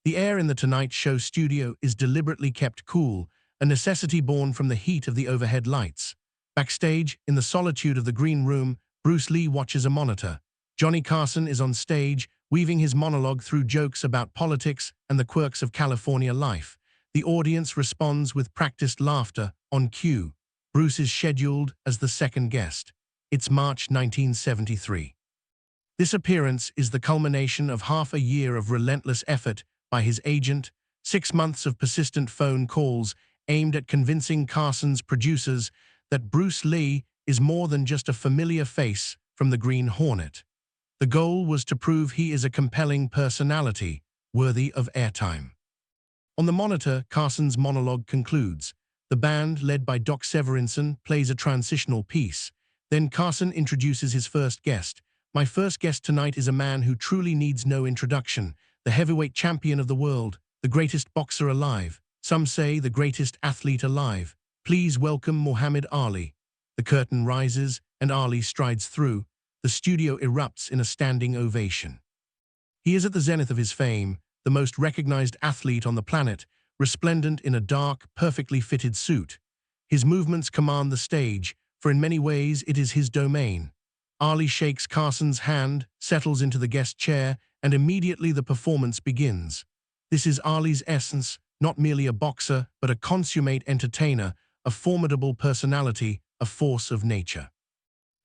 The air in the Tonight Show studio is deliberately kept cool, a necessity born from the heat of the overhead lights. Backstage, in the solitude of the green room, Bruce Lee watches a monitor. Johnny Carson is on stage, weaving his monologue through jokes about politics and the quirks of California life. The audience responds with practiced laughter on cue. Bruce is scheduled as the second guest. It's March 1973. This appearance is the culmination of half a year of relentless effort by his agent, 6 months of persistent phone calls aimed at convincing Carson's producers that Bruce Lee is more than just a familiar face from the Green Hornet. The goal was to prove he is a compelling personality, worthy of airtime. On the monitor, Carson's monologue concludes. The band, led by Doc Severinsen, plays a transitional piece. Then Carson introduces his first guest. My first guest tonight is a man who truly needs no introduction, the heavyweight champion of the world, the greatest boxer alive, some say the greatest athlete alive. Please welcome Muhammad Ali. The curtain rises and Ali strides through. The studio erupts in a standing ovation. He is at the zenith of his fame, the most recognized athlete on the planet, resplendent in a dark, perfectly fitted suit. His movements command the stage, for in many ways it is his domain. Ali shakes Carson's hand, settles into the guest chair, and immediately the performance begins. This is Ali's essence, not merely a boxer, but a consummate entertainer, a formidable personality, a force of nature.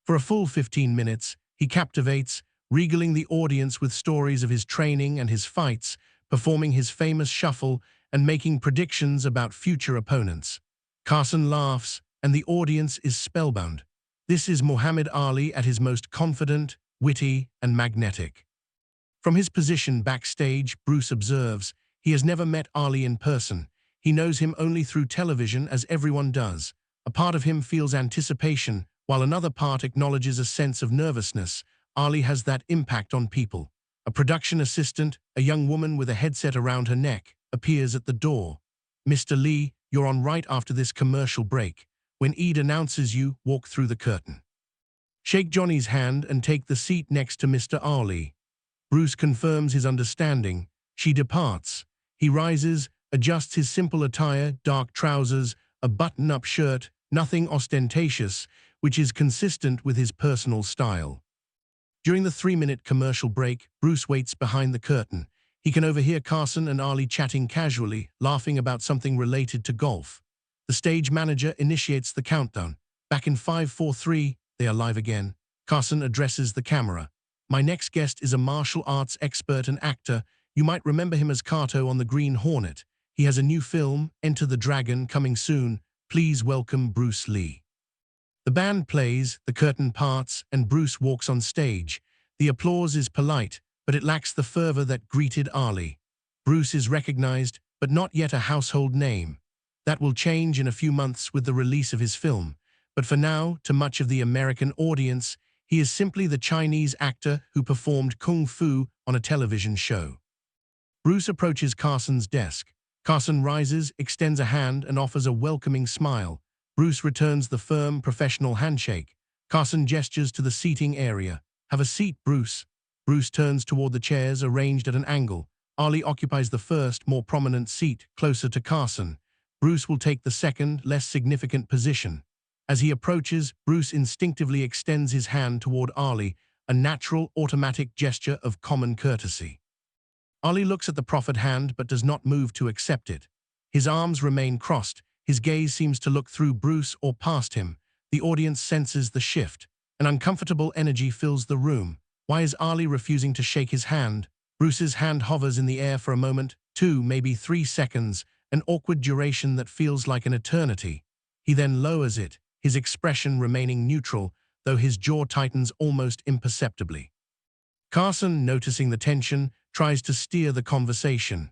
For a full 15 minutes, he captivates, regaling the audience with stories of his training and his fights, performing his famous shuffle and making predictions about future opponents. Carson laughs, and the audience is spellbound. This is Muhammad Ali at his most confident, witty, and magnetic. From his position backstage, Bruce observes, he has never met Ali in person. He knows him only through television, as everyone does. A part of him feels anticipation, while another part acknowledges a sense of nervousness. Ali has that impact on people. A production assistant, a young woman with a headset around her neck, appears at the door. Mr. Lee, you're on right after this commercial break. When Eid announces you, walk through the curtain. Shake Johnny's hand and take the seat next to Mr. Ali. Bruce confirms his understanding. She departs. He rises, adjusts his simple attire, dark trousers, a button-up shirt, nothing ostentatious, which is consistent with his personal style. During the 3-minute commercial break, Bruce waits behind the curtain. He can overhear Carson and Ali chatting casually, laughing about something related to golf. The stage manager initiates the countdown. Back in 5, 4, 3, they are live again. Carson addresses the camera. My next guest is a martial arts expert and actor. You might remember him as Kato on the Green Hornet. He has a new film, Enter the Dragon, coming soon. Please welcome Bruce Lee. The band plays, the curtain parts, and Bruce walks on stage. The applause is polite, but it lacks the fervor that greeted Ali. Bruce is recognized, but not yet a household name. That will change in a few months with the release of his film. But for now, to much of the American audience, he is simply the Chinese actor who performed kung fu on a television show. Bruce approaches Carson's desk. Carson rises, extends a hand, and offers a welcoming smile. Bruce returns the firm, professional handshake. Carson gestures to the seating area. Have a seat, Bruce. Bruce turns toward the chairs arranged at an angle. Ali occupies the first, more prominent seat, closer to Carson. Bruce will take the second, less significant position. As he approaches, Bruce instinctively extends his hand toward Ali, a natural, automatic gesture of common courtesy. Ali looks at the proffered hand but does not move to accept it. His arms remain crossed. His gaze seems to look through Bruce or past him. The audience senses the shift. An uncomfortable energy fills the room. Why is Ali refusing to shake his hand? Bruce's hand hovers in the air for a moment, 2, maybe 3 seconds, an awkward duration that feels like an eternity. He then lowers it, his expression remaining neutral, though his jaw tightens almost imperceptibly. Carson, noticing the tension, tries to steer the conversation.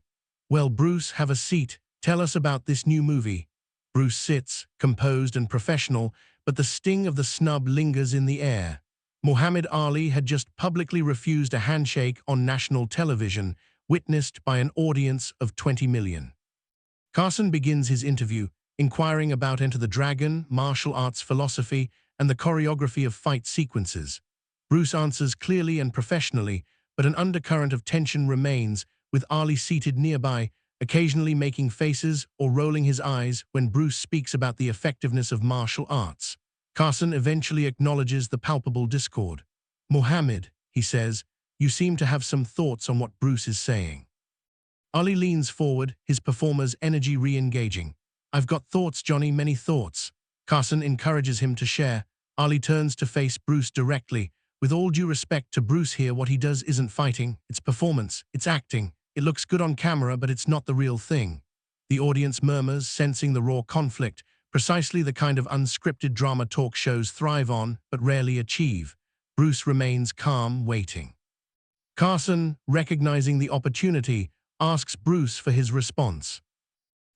Well, Bruce, have a seat. Tell us about this new movie. Bruce sits, composed and professional, but the sting of the snub lingers in the air. Muhammad Ali had just publicly refused a handshake on national television, witnessed by an audience of 20 million. Carson begins his interview, inquiring about Enter the Dragon, martial arts philosophy, and the choreography of fight sequences. Bruce answers clearly and professionally, but an undercurrent of tension remains, with Ali seated nearby, occasionally making faces or rolling his eyes when Bruce speaks about the effectiveness of martial arts. Carson eventually acknowledges the palpable discord. "Mohammed," he says, "you seem to have some thoughts on what Bruce is saying." Ali leans forward, his performer's energy re-engaging. "I've got thoughts, Johnny, many thoughts." Carson encourages him to share. Ali turns to face Bruce directly. "With all due respect to Bruce here, what he does isn't fighting, it's performance, it's acting. It looks good on camera, but it's not the real thing." The audience murmurs, sensing the raw conflict, precisely the kind of unscripted drama talk shows thrive on, but rarely achieve. Bruce remains calm, waiting. Carson, recognizing the opportunity, asks Bruce for his response.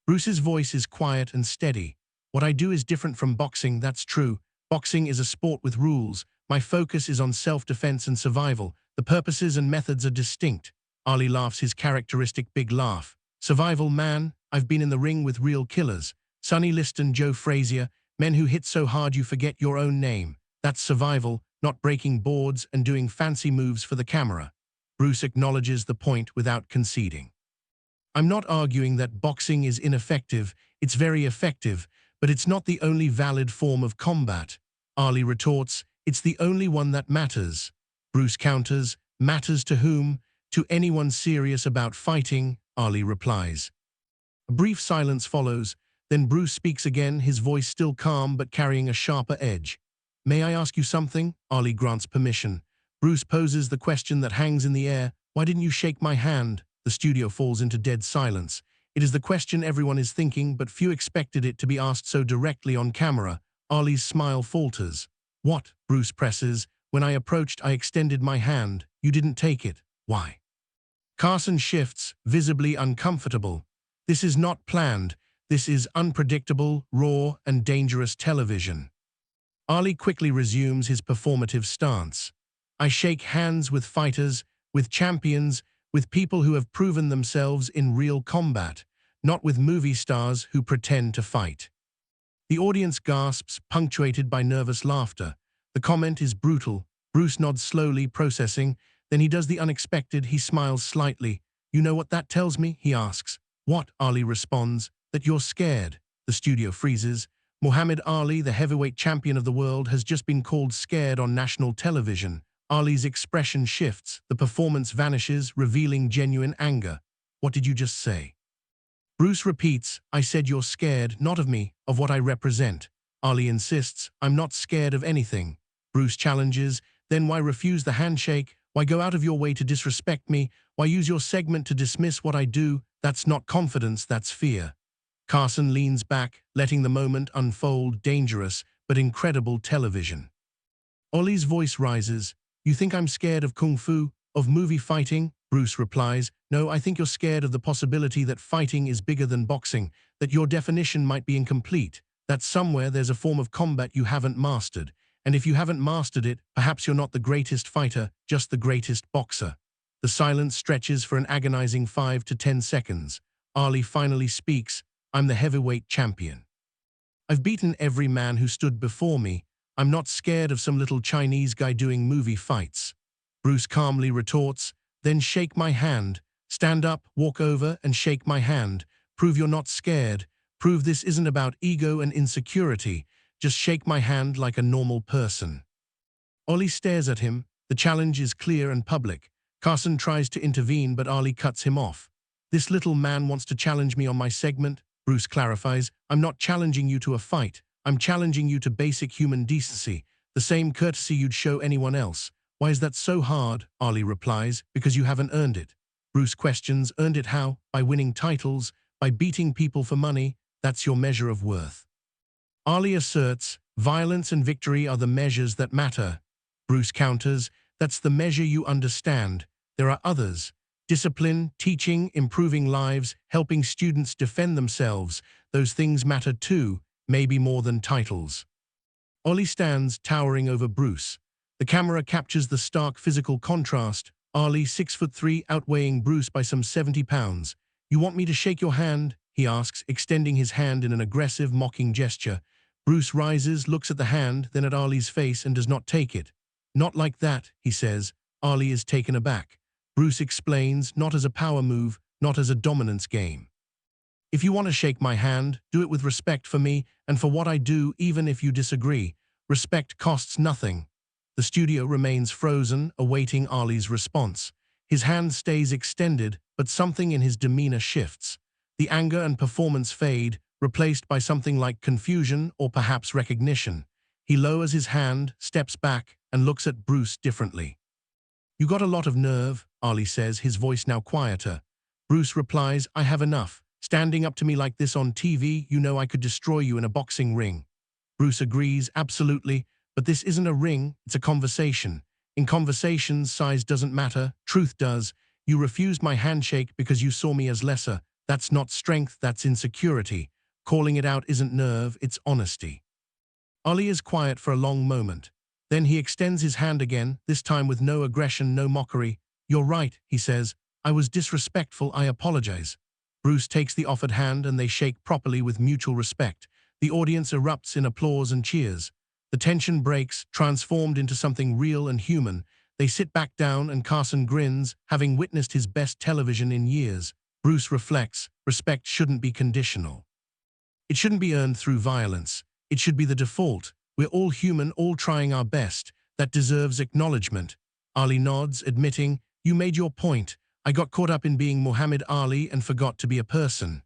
Bruce's voice is quiet and steady. "What I do is different from boxing, that's true. Boxing is a sport with rules. My focus is on self-defense and survival. The purposes and methods are distinct." Ali laughs his characteristic big laugh. "Survival, man, I've been in the ring with real killers. Sonny Liston, Joe Frazier, men who hit so hard you forget your own name. That's survival, not breaking boards and doing fancy moves for the camera." Bruce acknowledges the point without conceding. "I'm not arguing that boxing is ineffective, it's very effective, but it's not the only valid form of combat." Ali retorts, "It's the only one that matters." Bruce counters, "Matters to whom?" "To anyone serious about fighting," Ali replies. A brief silence follows, then Bruce speaks again, his voice still calm but carrying a sharper edge. "May I ask you something?" Ali grants permission. Bruce poses the question that hangs in the air, "Why didn't you shake my hand?" The studio falls into dead silence. It is the question everyone is thinking, but few expected it to be asked so directly on camera. Ali's smile falters. "What?" Bruce presses. "When I approached, I extended my hand. You didn't take it. Why?" Carson shifts, visibly uncomfortable. "This is not planned. This is unpredictable, raw, and dangerous television." Ali quickly resumes his performative stance. "I shake hands with fighters, with champions, with people who have proven themselves in real combat, not with movie stars who pretend to fight." The audience gasps, punctuated by nervous laughter. The comment is brutal. Bruce nods slowly, processing. Then he does the unexpected, he smiles slightly. "You know what that tells me?" he asks. "What?" Ali responds. "That you're scared." The studio freezes. Muhammad Ali, the heavyweight champion of the world, has just been called scared on national television. Ali's expression shifts, the performance vanishes, revealing genuine anger. "What did you just say?" Bruce repeats, "I said you're scared, not of me, of what I represent." Ali insists, "I'm not scared of anything." Bruce challenges, "Then why refuse the handshake? Why go out of your way to disrespect me? Why use your segment to dismiss what I do? That's not confidence, that's fear." Carson leans back, letting the moment unfold, dangerous but incredible television. Ali's voice rises. "You think I'm scared of kung fu, of movie fighting?" Bruce replies, "No, I think you're scared of the possibility that fighting is bigger than boxing, that your definition might be incomplete, that somewhere there's a form of combat you haven't mastered. And if you haven't mastered it, perhaps you're not the greatest fighter, just the greatest boxer." The silence stretches for an agonizing 5 to 10 seconds. Ali finally speaks, "I'm the heavyweight champion. I've beaten every man who stood before me. I'm not scared of some little Chinese guy doing movie fights." Bruce calmly retorts, "Then shake my hand. Stand up, walk over, and shake my hand. Prove you're not scared. Prove this isn't about ego and insecurity. Just shake my hand like a normal person." Ali stares at him. The challenge is clear and public. Carson tries to intervene, but Ali cuts him off. "This little man wants to challenge me on my segment," Bruce clarifies. "I'm not challenging you to a fight. I'm challenging you to basic human decency, the same courtesy you'd show anyone else." "Why is that so hard?" Ali replies. "Because you haven't earned it." Bruce questions, "Earned it how? By winning titles? By beating people for money? That's your measure of worth." Ali asserts, "Violence and victory are the measures that matter." Bruce counters, "That's the measure you understand. There are others. Discipline, teaching, improving lives, helping students defend themselves. Those things matter too, maybe more than titles." Ali stands, towering over Bruce. The camera captures the stark physical contrast. Ali, 6'3", outweighing Bruce by some 70 pounds. "You want me to shake your hand?" he asks, extending his hand in an aggressive, mocking gesture. Bruce rises, looks at the hand, then at Ali's face, and does not take it. "Not like that," he says. Ali is taken aback. Bruce explains, not as a power move, not as a dominance game. If you want to shake my hand, do it with respect for me and for what I do, even if you disagree. Respect costs nothing. The studio remains frozen, awaiting Ali's response. His hand stays extended, but something in his demeanor shifts. The anger and performance fade, replaced by something like confusion or perhaps recognition. He lowers his hand, steps back, and looks at Bruce differently. "You got a lot of nerve," Ali says, his voice now quieter. Bruce replies, "I have enough. Standing up to me like this on TV, you know I could destroy you in a boxing ring." Bruce agrees, "Absolutely, but this isn't a ring, it's a conversation. In conversations, size doesn't matter, truth does. You refused my handshake because you saw me as lesser. That's not strength, that's insecurity. Calling it out isn't nerve, it's honesty." Ali is quiet for a long moment. Then he extends his hand again, this time with no aggression, no mockery. "You're right," he says. "I was disrespectful, I apologize." Bruce takes the offered hand and they shake properly with mutual respect. The audience erupts in applause and cheers. The tension breaks, transformed into something real and human. They sit back down and Carson grins, having witnessed his best television in years. Bruce reflects, respect shouldn't be conditional. It shouldn't be earned through violence. It should be the default. We're all human, all trying our best. That deserves acknowledgement. Ali nods, admitting, "You made your point. I got caught up in being Muhammad Ali and forgot to be a person."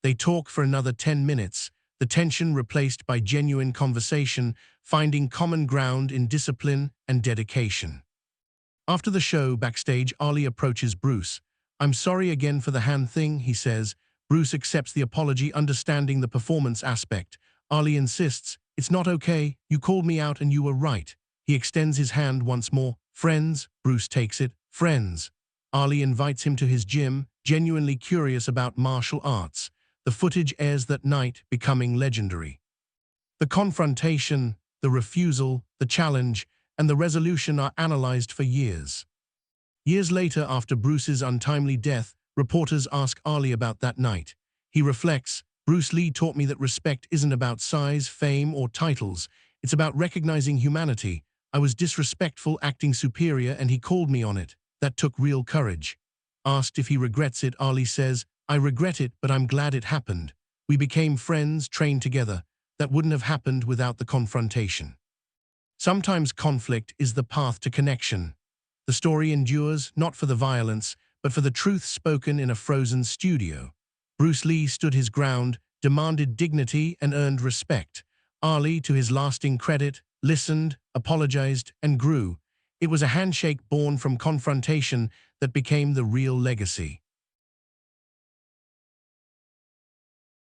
They talk for another 10 minutes, the tension replaced by genuine conversation, finding common ground in discipline and dedication. After the show, backstage, Ali approaches Bruce. "I'm sorry again for the hand thing," he says. Bruce accepts the apology, understanding the performance aspect. Ali insists, "It's not okay, you called me out and you were right." He extends his hand once more. "Friends," Bruce takes it, "friends." Ali invites him to his gym, genuinely curious about martial arts. The footage airs that night, becoming legendary. The confrontation, the refusal, the challenge, and the resolution are analyzed for years. Years later, after Bruce's untimely death, reporters ask Ali about that night. He reflects, "Bruce Lee taught me that respect isn't about size, fame, or titles. It's about recognizing humanity. I was disrespectful, acting superior, and he called me on it. That took real courage." Asked if he regrets it, Ali says, "I regret it, but I'm glad it happened. We became friends, trained together. That wouldn't have happened without the confrontation." Sometimes conflict is the path to connection. The story endures, not for the violence, but for the truth spoken in a frozen studio. Bruce Lee stood his ground, demanded dignity, and earned respect. Ali, to his lasting credit, listened, apologized, and grew. It was a handshake born from confrontation that became the real legacy.